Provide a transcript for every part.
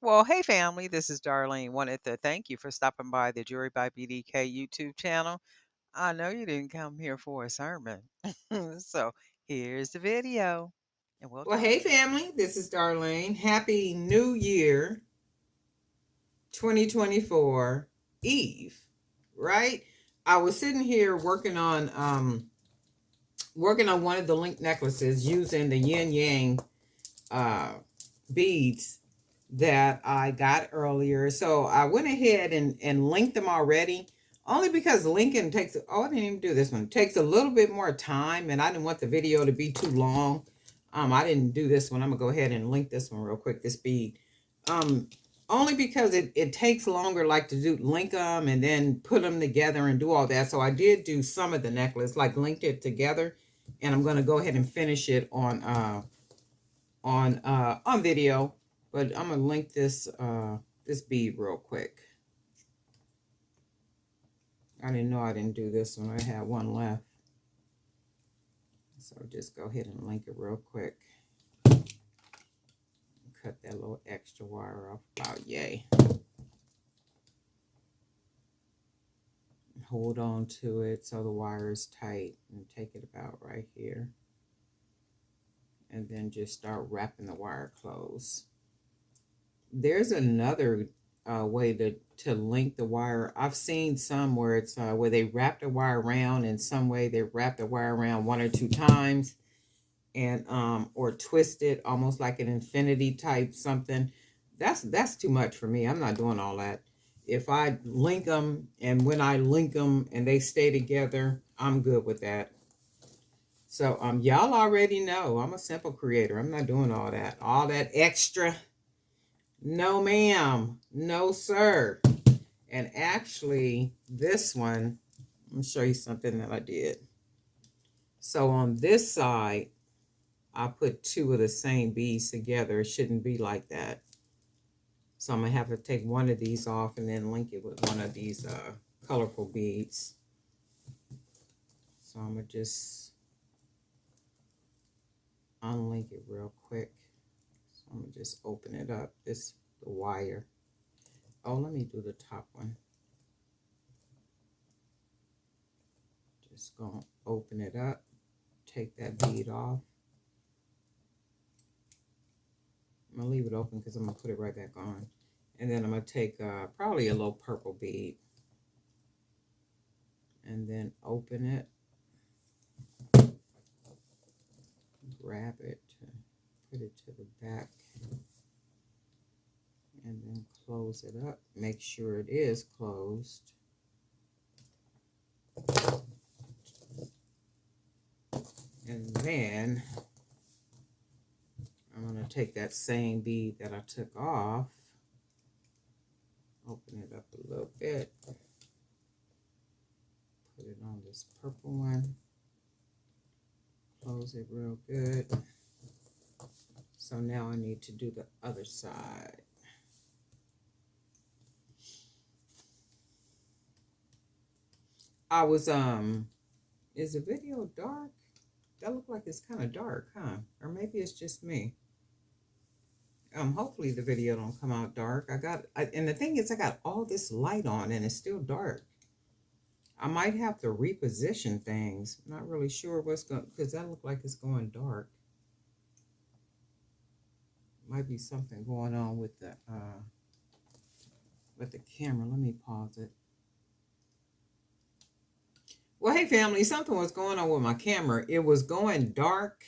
Well, hey family, this is Darlene. Wanted to thank you for stopping by the Jury by BDK YouTube channel. I know you didn't come here for a sermon. So here's the video, and we'll Well, talk. hey family, this is Darlene. Happy New Year 2024 Eve, right? I was sitting here working on one of the link necklaces using the yin yang uh beads that I got earlier. So I went ahead and linked them already. Only because linking takes, oh, I didn't even do this one. It takes a little bit more time, and I didn't want the video to be too long. I didn't do this one. I'm gonna go ahead and link this one real quick, this bead. Um, Only because it takes longer, like to do link them and then put them together and do all that. So I did do some of the necklace, like linked it together, and I'm gonna go ahead and finish it on video, but I'm gonna link this bead real quick. I didn't know I didn't do this one. I had one left, so just go ahead and link it real quick. Cut that little extra wire off. About yay. Hold on to it so the wire is tight, and take it about right here, and then just start wrapping the wire close. There's another way to link the wire. I've seen some where it's where they wrap the wire around, and some way they wrap the wire around one or two times, and or twist it almost like an infinity type something. That's too much for me. I'm not doing all that. If I link them, and when I link them and they stay together, I'm good with that. So y'all already know I'm a simple creator. I'm not doing all that extra. No, ma'am. No, sir. And actually, this one, let me show you something that I did. So on this side, I put two of the same beads together. It shouldn't be like that. So I'm going to have to take one of these off and then link it with one of these colorful beads. So I'm going to just unlink it real quick. So I'm going to just open it up, the wire. Oh, let me do the top one. Just going to open it up, take that bead off. I'm going to leave it open because I'm going to put it right back on. And then I'm going to take probably a little purple bead. And then open it. Grab it. Put it to the back. And then close it up. Make sure it is closed. And then I'm going to take that same bead that I took off. Open it up a little bit. Put it on this purple one. Close it real good. So now I need to do the other side. I was is the video dark? That look like it's kind of dark, huh? Or maybe it's just me. Hopefully the video don't come out dark. And the thing is, I got all this light on and it's still dark. I might have to reposition things. I'm not really sure what's going, because that look like it's going dark. Might be something going on with the camera. Let me pause it. Well, hey family, something was going on with my camera. It was going dark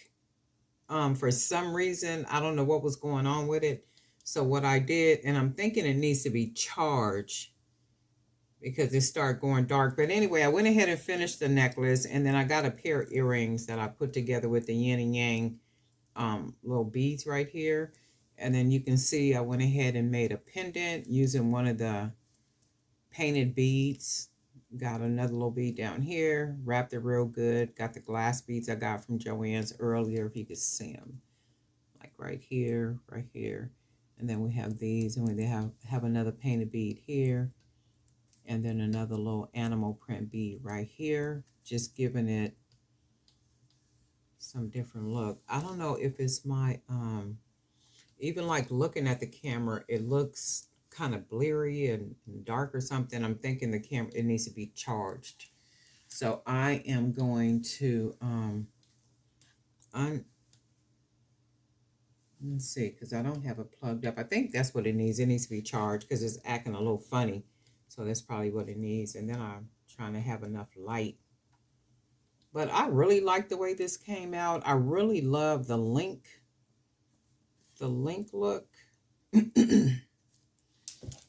for some reason. I don't know what was going on with it. So what I did, and I'm thinking it needs to be charged because it started going dark. But anyway, I went ahead and finished the necklace, and then I got a pair of earrings that I put together with the yin and yang little beads right here. And then you can see I went ahead and made a pendant using one of the painted beads. Got another little bead down here, wrapped it real good. Got the glass beads I got from Joann's earlier, if you could see them. Like right here, right here. And then we have these, and we have another painted bead here. And then another little animal print bead right here. Just giving it some different look. I don't know if it's my even like looking at the camera, it looks kind of bleary and dark or something. I'm thinking the camera, it needs to be charged. So I am going to un let's see, because I don't have it plugged up. I think that's what it needs. It needs to be charged because it's acting a little funny. So that's probably what it needs. And then I'm trying to have enough light. But I really like the way this came out. I really love the link look.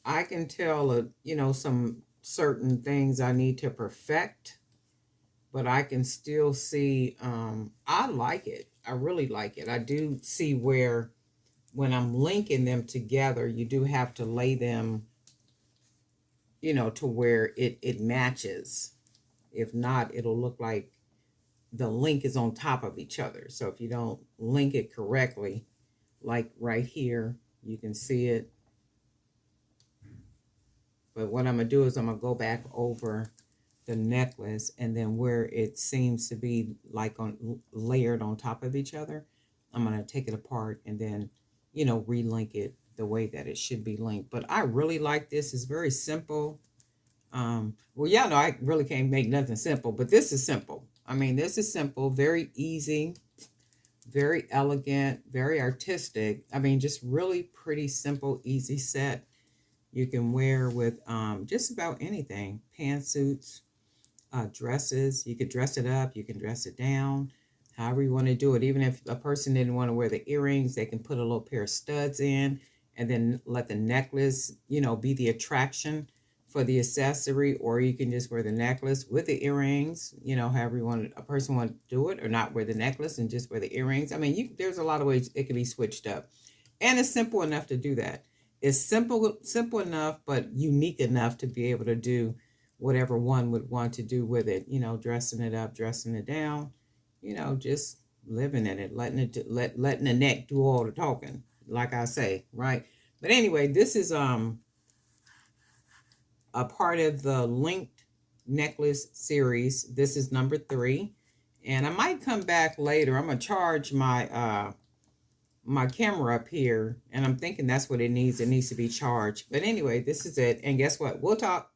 I can tell, some certain things I need to perfect, but I can still see, I like it. I really like it. I do see where when I'm linking them together, you do have to lay them, to where it matches. If not, it'll look like the link is on top of each other. So if you don't link it correctly, like right here, you can see it. But what I'm gonna do is I'm gonna go back over the necklace, and then where it seems to be like on layered on top of each other, I'm gonna take it apart and then, relink it the way that it should be linked. But I really like this. It's very simple. Well, yeah, no, I really can't make nothing simple, but this is simple. I mean, this is simple, very easy, very elegant, very artistic. I mean, just really pretty simple, easy set. You can wear with just about anything, pantsuits, dresses. You could dress it up, you can dress it down, however you want to do it. Even if a person didn't want to wear the earrings, they can put a little pair of studs in and then let the necklace, be the attraction for the accessory, or you can just wear the necklace with the earrings, however you want a person want to do it, or not wear the necklace and just wear the earrings. I mean, there's a lot of ways it can be switched up. And it's simple enough to do that. It's simple enough, but unique enough to be able to do whatever one would want to do with it, dressing it up, dressing it down, just living in it, letting the neck do all the talking, like I say, right? But anyway, this is a part of the linked necklace series. This is number 3. And I might come back later. I'm gonna charge my camera up here, and I'm thinking that's what it needs. It needs to be charged. But anyway, this is it. And guess what? We'll talk.